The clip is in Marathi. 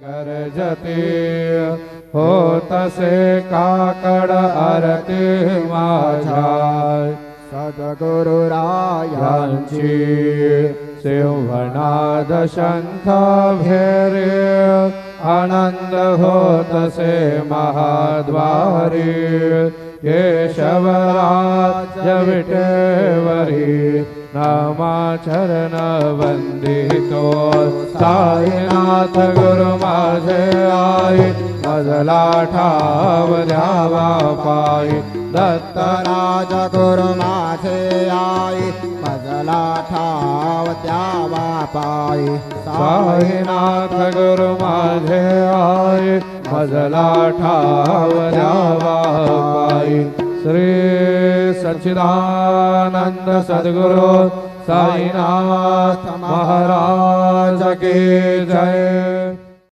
गरजते हो तसे काकड आरती माझ्या सद्गुरुरायांची सिंहनाद शंख भेरे आनंद होतसे महाद्वारी केशवराज विटेवरी नामाचरण वंदितो साईनाथ गुरु माझे आई मजला ठाव द्यावा पायी दत्तराज गुरु माझे आई मजला ठाव द्यावा पायी साईनाथ गुरु माझे आई मजला ठाव द्यावा पायी श्री सच्चिदानंद सद्गुरु साईनाथ महाराज की जय।